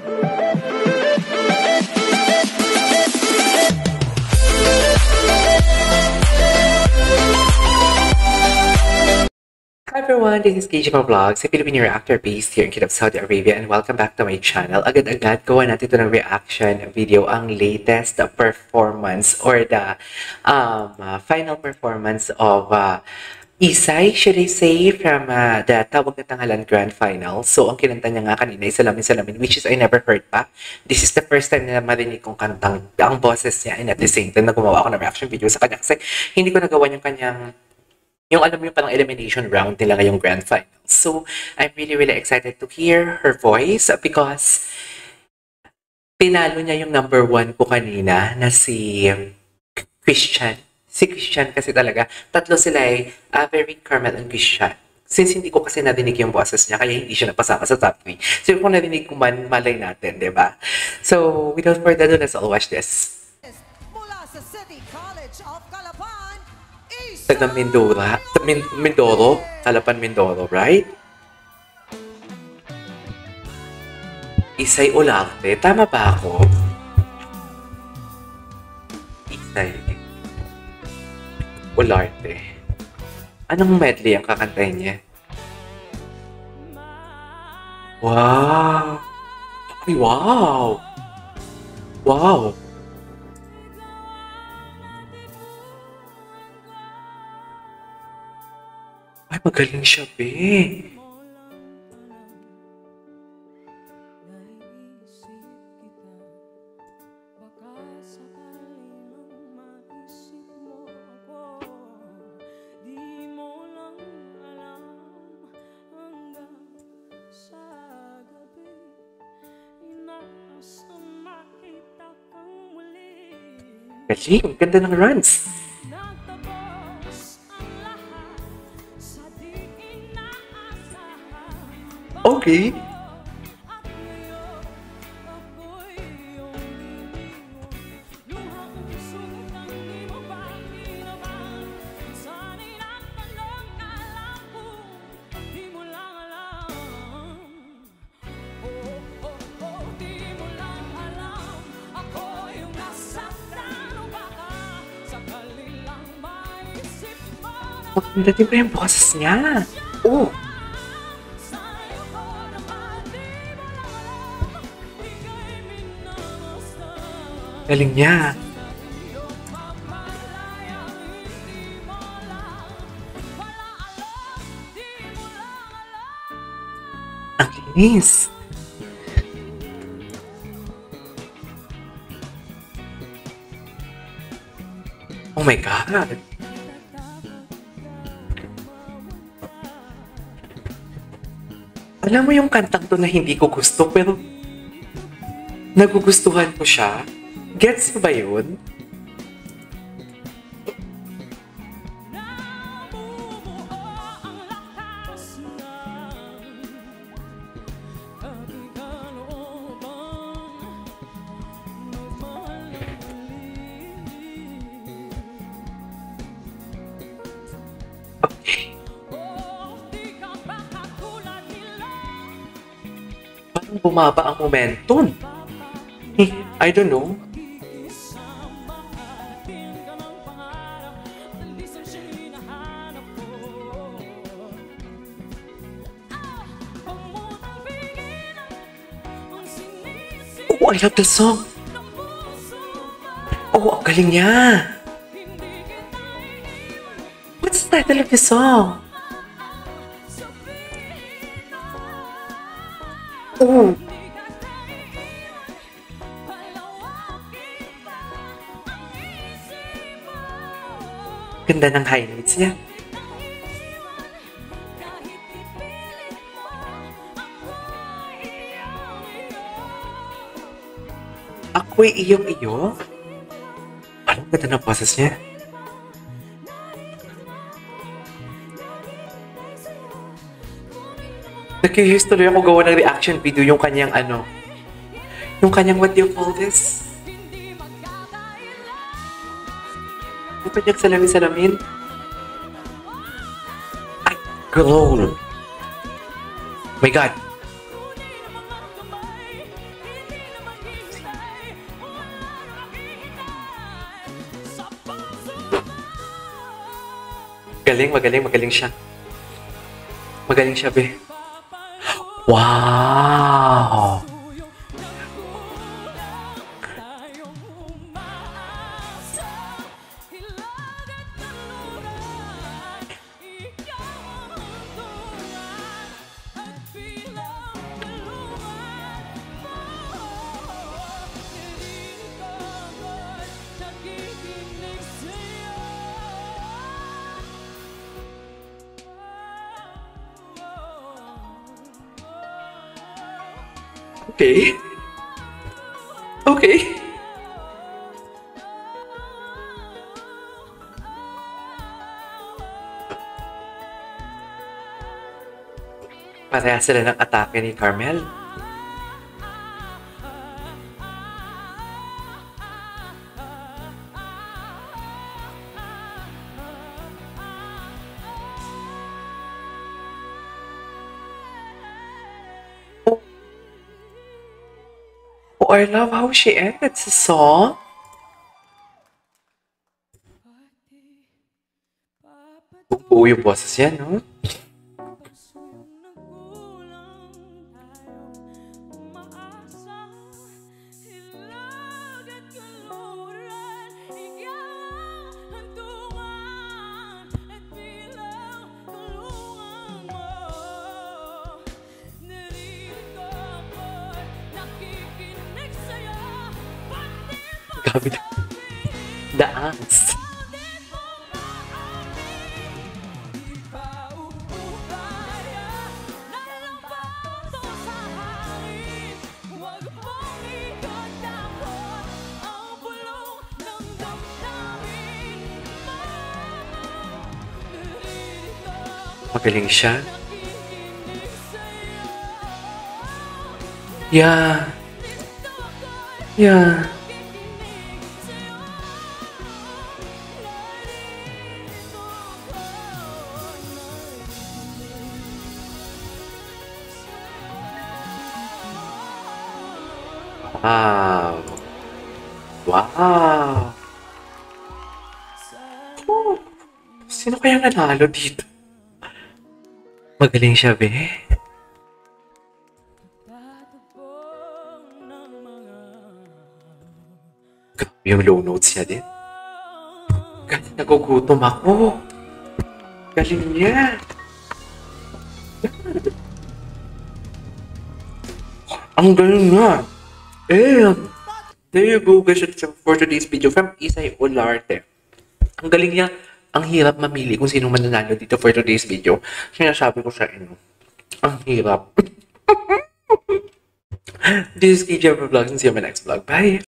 Hi everyone, this is KJ Vlogs, a Filipino reactor based here in Kingdom of Saudi Arabia, and welcome back to my channel. Agad-agad gawa natin ito ng reaction video, ang latest performance or the final performance of Isay, should I say, from the Tawag na Tanghalan Grand Final. So, ang kinanta niya nga kanina ay Salamin Salamin, which is I never heard pa. This is the first time na marinig kong kantang ang boses niya, and at the same time na gumawa ako ng reaction video sa kanya kasi hindi ko nagawa yung kanyang alam mo yung parang elimination round nila ngayong grand final. So, I'm really excited to hear her voice because pinalo niya yung number 1 ko kanina na si Christian. Si Christian kasi talaga, tatlo sila ay very Carmel and Christian. Since hindi ko kasi narinig yung boses niya, kaya hindi siya napasama sa top 3. So, kung narinig ko man, malay natin, di ba? So, without further ado, let's all watch this. Mula sa City College of Calapan, Taga Mindoro, Calapan, Mindoro, right? Isay Olarte, tama ba ako? Isay Olarte. Anong medley ang kakantahin niya? Wow! Ay, wow! Wow! Ay, magaling siya, be. Galing, ganda ng runs. Okay. Maganda din pa yung boses niya. Oh! Galing niya. Ang linis. Oh my God. Alam mo yung kantang to na hindi ko gusto pero nagugustuhan ko siya? Gets mo ba yun? Okay. Parang bumaba ang momentum. I don't know. Oh, I love the song. Oh, ang galing niya. What's the title of the song? Oh. Ganda ng highlights niya. Ako'y iyong-iyo? Anong ganda ng process niya? Nag-curious tuloy ako gawa ng reaction video yung kanyang yung kanyang what do you call this? Yung kanyang salamin-salamin? Ay, girl! My God! Magaling siya. Magaling siya, be. Wow! Okay. Okay. Pareha sila ng atake ni Carmel. Oh, I love how she ended the song. Buo yung boses yan, no? Grabe na. Dance. Magaling siya. Yeah. Yeah. Wow. Wow. Oh, sino kaya nanalo dito? Magaling siya, be. Grabe yung low notes niya din. Kahit nagugutom ako. Galing niya. Ang galing niya. And there you go guys for today's video from Isay Olarte. Ang galing niya. Ang hirap mamili kung sino mananalo dito for today's video. Sinasabi ko sa inyo. Ang hirap. This is KJ Vlogs and see you in my next vlog. Bye!